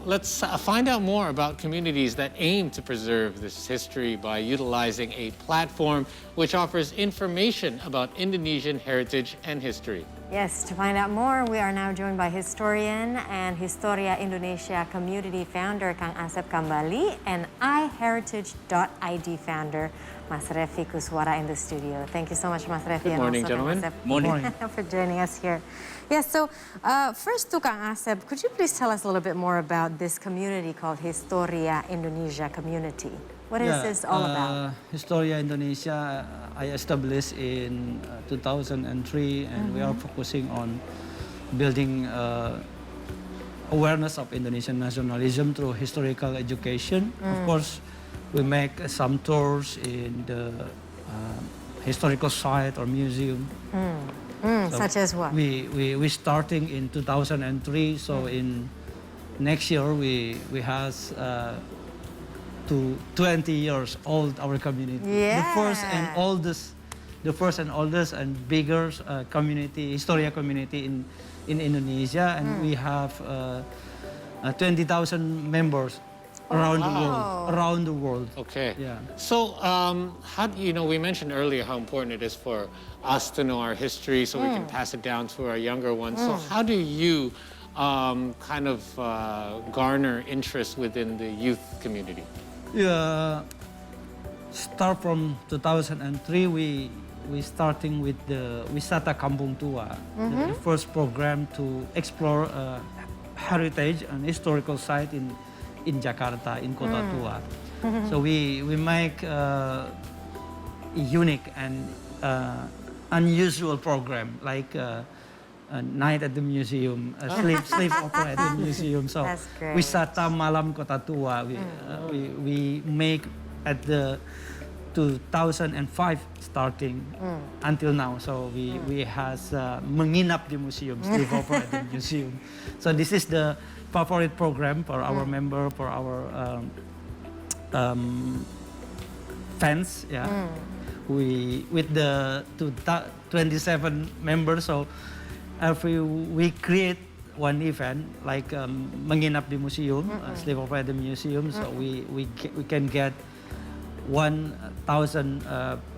Let's find out more about communities that aim to preserve this history by utilizing a platform which offers information about Indonesian heritage and history. Yes, to find out more, we are now joined by historian and Historia Indonesia community founder Kang Asep Kambali and iHeritage.id founder Mas Revi Kuswara in the studio. Thank you so much, Mas Revi. Good morning, gentlemen. Asep. Morning. For joining us here. Yes, so first to Kang Asep, could you please tell us a little bit more about this community called Historia Indonesia community? What is this all about? Historia Indonesia, I established in 2003, and we are focusing on building awareness of Indonesian nationalism through historical education. Of course, we make some tours in the historical site or museum. So such as what? We starting in 2003, so in next year we has to 20 years old our community. Yeah. The first and oldest and bigger community, Historia community in Indonesia, and we have 20,000 members around the world. Around the world. Okay. Yeah. So, how do we mentioned earlier how important it is for us to know our history so we can pass it down to our younger ones. So, how do you kind of garner interest within the youth community? Yeah. Start from 2003, we starting with the Wisata Kampung Tua, the first program to explore heritage and historical site in Jakarta, in Kota Tua. So we make a unique and unusual program like a night at the museum, a sleep opera at the museum. So That's great. Wisata Malam Kota Tua, we make at the 2005 starting until now. So we has menginap di museum, sleep over at the museum. So this is the favorite program for our member, for our fans. Yeah, we with the 27 members. So every we create one event like menginap di museum, sleep over at the museum. So we can get 1,000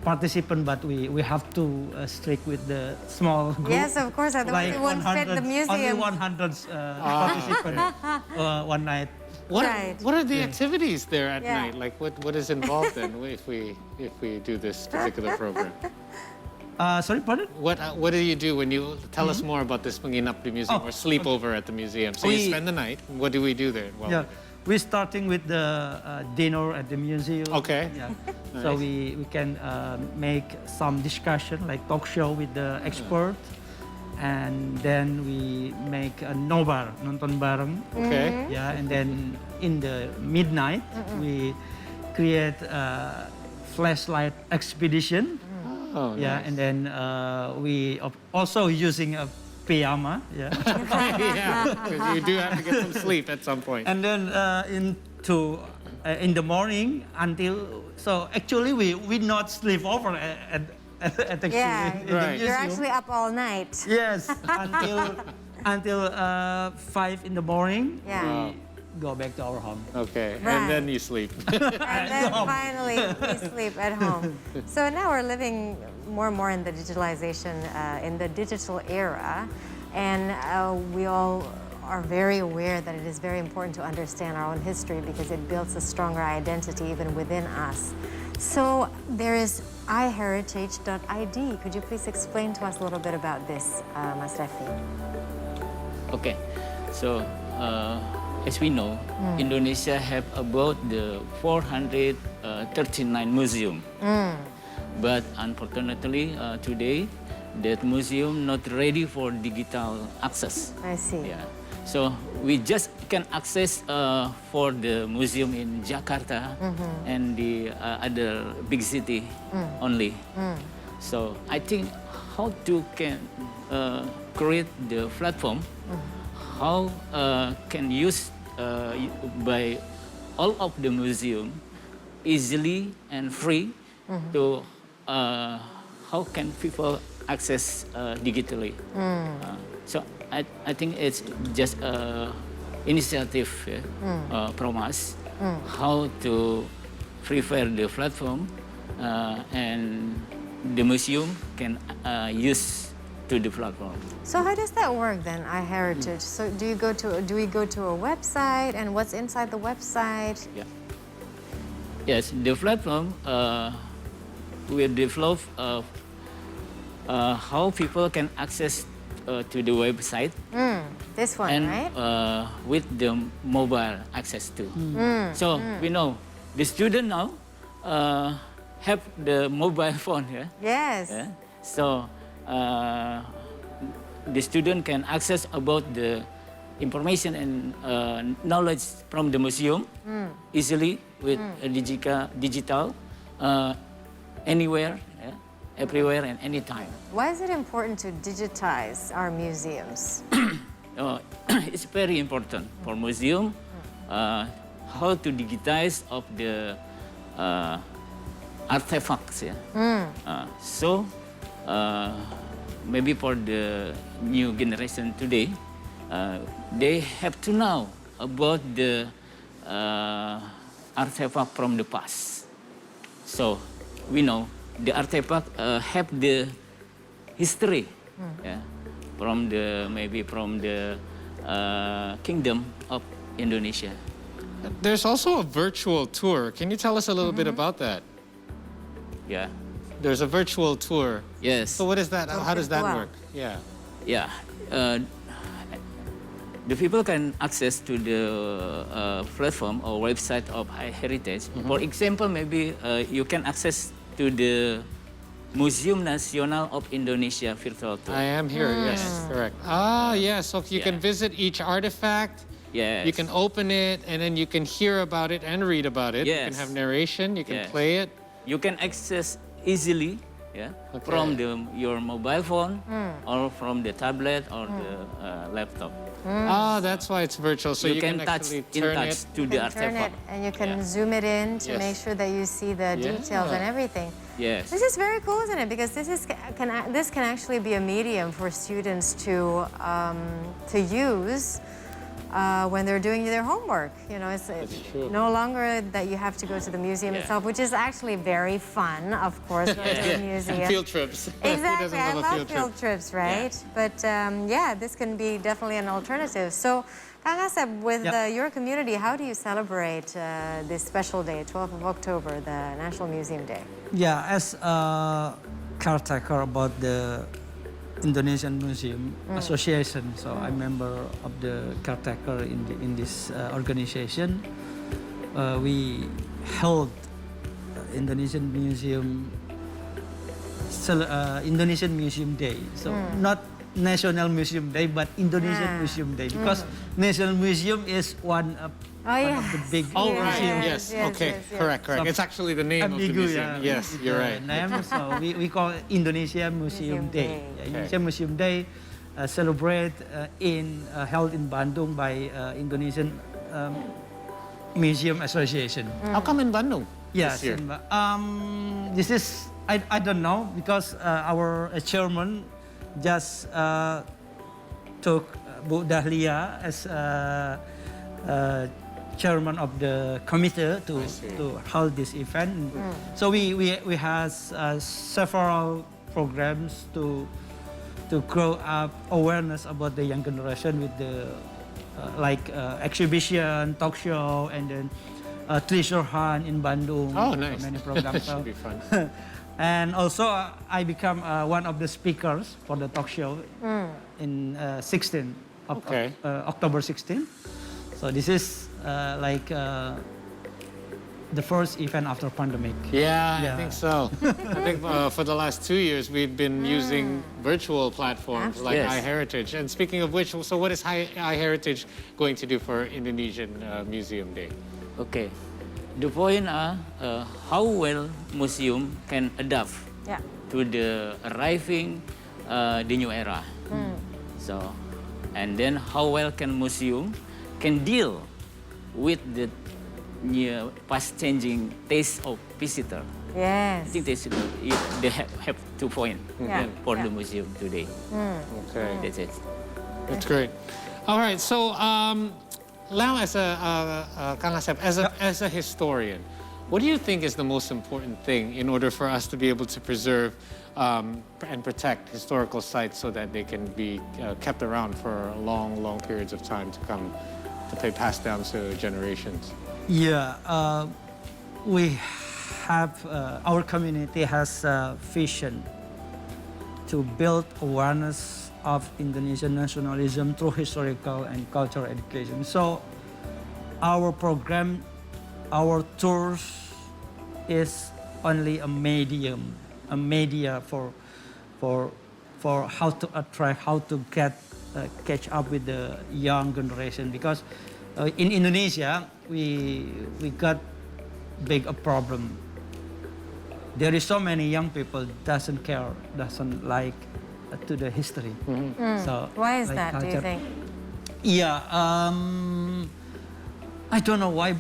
participants, but we have to strict with the small group. Yes, of course, otherwise it won't fit the museum. Only 100 participants one night. What are the Hmm. activities there at night? Like what is involved then if we do this particular program? Sorry, pardon? What do you do when you tell us more about this menginap di museum or sleep over at the museum? So you spend the night. What do we do there? Yeah. We're starting with the dinner at the museum. Okay. Yeah. Nice. So we can make some discussion, like talk show with the expert, and then we make a nobar, nonton bareng. Okay. Yeah, and then in the midnight we create a flashlight expedition. Oh, Yeah, nice. and then we also using a pajama. Yeah. Yeah, 'cause you do have to get some sleep at some point. And then in the morning until, so actually we not sleep over at the Yeah, in the Right. you're museum. actually up all night. Yes, until 5 in the morning. Yeah. We go back to our home. Okay, Right. and then you sleep. And then finally we sleep at home. So now we're living more and more in the digitalization, in the digital era, and we all are very aware that it is very important to understand our own history because it builds a stronger identity even within us. So there is iHeritage.id. Could you please explain to us a little bit about this, Mas Revi? Okay, so as we know, Indonesia have about the 439 museum. But unfortunately, today, that museum not ready for digital access. I see. Yeah. So we just can access for the museum in Jakarta and the other big city only. So I think how to can create the platform, how can use by all of the museum easily and free to how can people access digitally. So I think it's just initiative from us how to prepare the platform and the museum can use to the platform. So how does that work then, iHeritage? So do we go to a website, and what's inside the website? Yeah. Yes, the platform will develop how people can access to the website. This one, And right? with the mobile access too. So we know the student now have the mobile phone here. Yes. Yeah? So the student can access about the information and knowledge from the museum easily with a digital anywhere, yeah? Everywhere and anytime. Why is it important to digitize our museums? It's very important for museum how to digitize of the artifacts. Yeah? So maybe for the new generation today, they have to know about the artifact from the past. So we know the artifact have the history, yeah, from the maybe from the kingdom of Indonesia. There's also a virtual tour. Can you tell us a little bit about that? Yeah. There's a virtual tour. Yes. So what is that? How does that Wow. work? Yeah. Yeah. The people can access to the platform or website of iHeritage. For example, maybe you can access to the Museum Nasional of Indonesia virtual tour. I am here. Yes, correct. Ah, yes. So you can Yeah. visit each artifact. Yes. You can open it, and then you can hear about it and read about it. You can Yes. have narration. You can Yes. play it. You can access easily, yeah, Okay. from your mobile phone or from the tablet or the laptop. Ah, that's why it's virtual. So you, can touch actually in turn touch it. to the You can turn it, artifact. and you can Yeah. zoom it in to Yes. make sure that you see the details and Yeah. everything. Yes. This is very cool, isn't it? Because this can actually be a medium for students to use when they're doing their homework. You know, it's true. no longer that you have to go to the museum Yeah. itself, which is actually very fun, of course, going to the museum. Field trips. Who Exactly, doesn't I love a love field trip? field trips, right? But yeah, this can be definitely an alternative. So, Kang Asep, with Yep. your community, how do you celebrate this special day, 12th of October, the National Museum Day? Yeah, as a caretaker about the Indonesian Museum Association, so I'm member of the caretaker in this organization. We held Indonesian Museum Indonesian Museum Day. So not National Museum Day, but Indonesian Museum Day, because National Museum is one of the big Oh, Yes, right. museum. Yes. yes, Okay. yes, yes. Correct. Correct. It's actually the name of the Ambigu, museum. yeah. Yes, you're right. Name, so we call it Indonesia Museum Museum Day. Day. Yeah, Indonesia Museum Day celebrate held in Bandung by Indonesian Museum Association. How come in Bandung Yes, this year? this is I don't know, because our chairman just took Bu Dahlia as chairman of the committee to hold this event. So we has several programs to grow up awareness about the young generation with the exhibition, talk show, and then treasure hunt in Bandung. Oh, nice. Many programs. Should be fun. And also I become one of the speakers for the talk show in 16 of Okay. October 16. So this is the first event after pandemic. Yeah, I Yeah. think so. I think for the last 2 years we've been using virtual platforms like Yes. iHeritage. And speaking of which, so what is iHeritage going to do for Indonesian Museum Day? Okay. The point are how well museum can adapt Yeah. to the arriving the new era. So, and then how well can museum can deal with the new fast changing taste of visitor. I Yes. think they have 2 points Yeah, for yeah. the museum today. Okay. That's it. That's great. All right, so now as Kang Asep, as a historian, what do you think is the most important thing in order for us to be able to preserve and protect historical sites so that they can be kept around for long, long periods of time to come to be passed down to generations? Yeah, we have, our community has a vision to build awareness of Indonesian nationalism through historical and cultural education. So our program, our tours is only a medium, a media for how to attract, how to catch up with the young generation. Because in Indonesia, we got big a problem. There is so many young people doesn't care, doesn't like to the history. So Why is like that, do you culture. think? Yeah, I don't know why,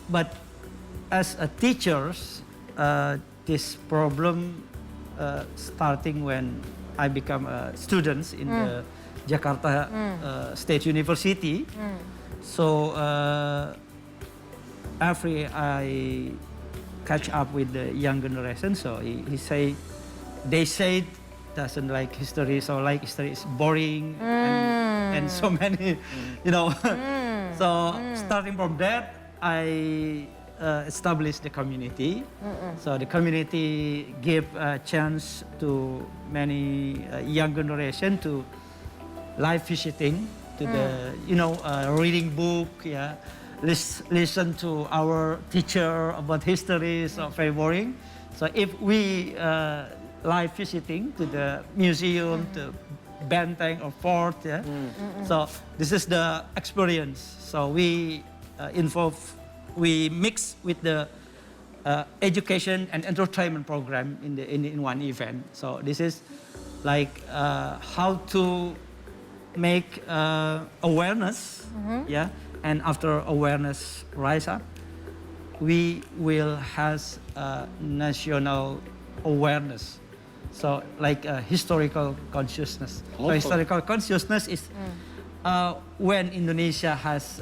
but as a teachers, this problem starting when I become a student in the Jakarta State University. So after I catch up with the young generation, so they say doesn't like history, so like history is boring and so many, you know. So starting from that, I established the community. So the community give a chance to many young generation to live visiting to the, you know, reading book, yeah. Listen to our teacher about history, so very boring. So if we live visiting to the museum, to Benteng or fort, yeah. So this is the experience. So we we mix with the education and entertainment program in one event. So this is like how to make awareness, yeah. And after awareness rise up, we will have national awareness. So like historical consciousness. So historical consciousness is when Indonesia has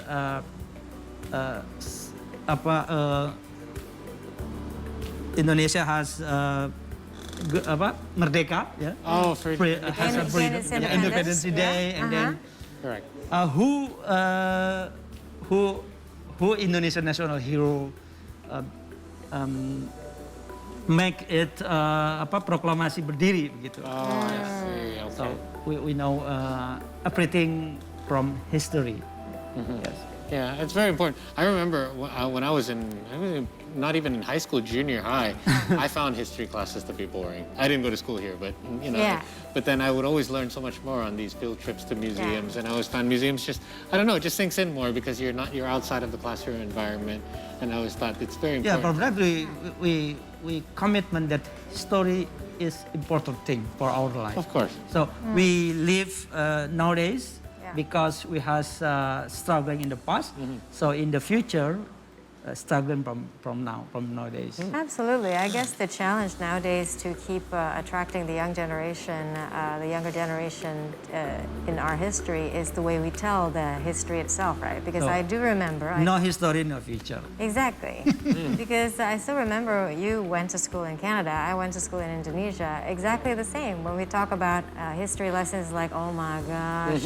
Indonesia has merdeka, yeah. Oh, for Has a freedom, Independence Independence Day, yeah. and then correct. who Indonesian national hero make it proklamasi berdiri begitu. Oh, I see. Okay. So we know everything from history. Yes. Yeah, it's very important. I remember when I was not even in high school, junior high, I found history classes to be boring. I didn't go to school here, but you know. Yeah. But then I would always learn so much more on these field trips to museums, and I always found museums just, I don't know, it just sinks in more because you're outside of the classroom environment, and I always thought it's very Yeah, important. probably we commitment that story is important thing for our life. Of course. So we live nowadays Yeah. because we have struggling in the past. So in the future, struggling from nowadays. Absolutely. I guess the challenge nowadays to keep attracting the young generation, the younger generation in our history is the way we tell the history itself, right? Because So, I do remember... No history, no future. Exactly. Because I still remember you went to school in Canada, I went to school in Indonesia, exactly the same. When we talk about history lessons, like, oh my gosh,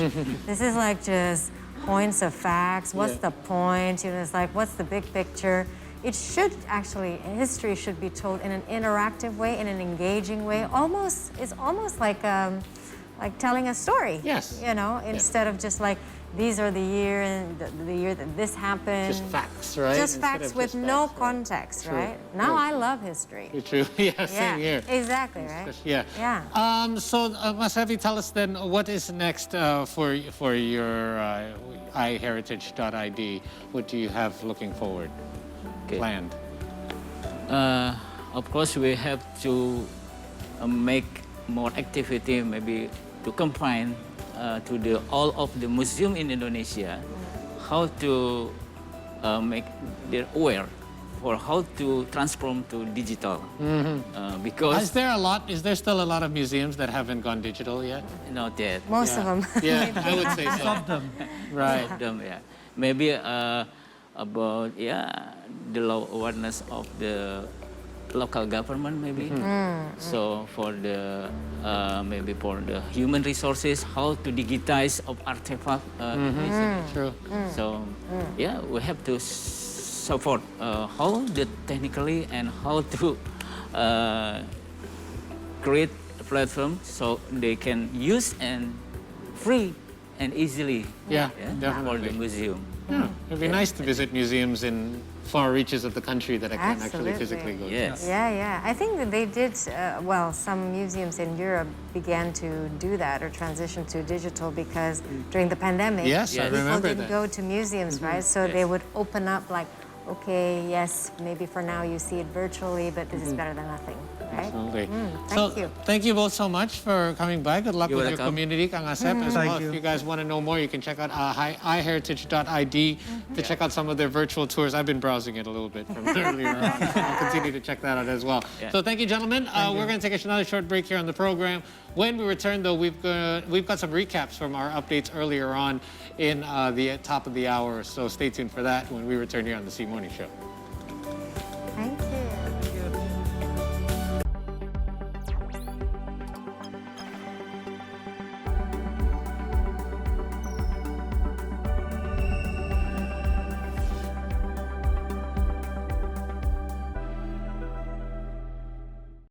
this is like just points of facts. What's the point? You know, it's like, what's the big picture? It should actually, history should be told in an interactive way, in an engaging way. It's almost like telling a story. Yes. You know, instead of just like, these are the year and the year that this happened. Just facts, right? Just Instead facts of with just no facts, right? context, True. right? Now True. I love history. You're true. Yeah, same here. Exactly, right? Yeah. Yeah. So, Masavi, tell us then, what is next for your iHeritage.id? What do you have looking forward, planned? Of course, we have to make more activity, maybe to combine to all of the museum in Indonesia, how to make them aware for how to transform to digital. Because Is there still a lot of museums that haven't gone digital yet? not yet. Most of them. Yeah, I would say so. Of them. Right. Of them, yeah. maybe about the low awareness of the local government maybe. So for the maybe for the human resources, how to digitize of artifact easily. True. So yeah, we have to support how the technically and how to create a platform so they can use and free and easily Yeah, for definitely. the museum. Yeah, it'd be nice to visit museums in far reaches of the country that I can't actually Absolutely. physically go to. Yes. Yeah. I think that they did, well, some museums in Europe began to do that or transition to digital because during the pandemic, Yes, I Yes. people remember didn't that. go to museums, right? So they would open up like, okay, yes, maybe for now you see it virtually, but this is better than nothing, right? Absolutely. Thank you. Thank you both so much for coming by. Good luck You're with your welcome. community, Kang Asep, as Thank well. you. If you guys want to know more, you can check out iheritage.id to check out some of their virtual tours. I've been browsing it a little bit from earlier on. I'll continue to check that out as well. Yeah. So thank you, gentlemen. We're going to take another short break here on the program. When we return, though, we've got some recaps from our updates earlier on in the top of the hour. So stay tuned for that when we return here on the C Morning Show.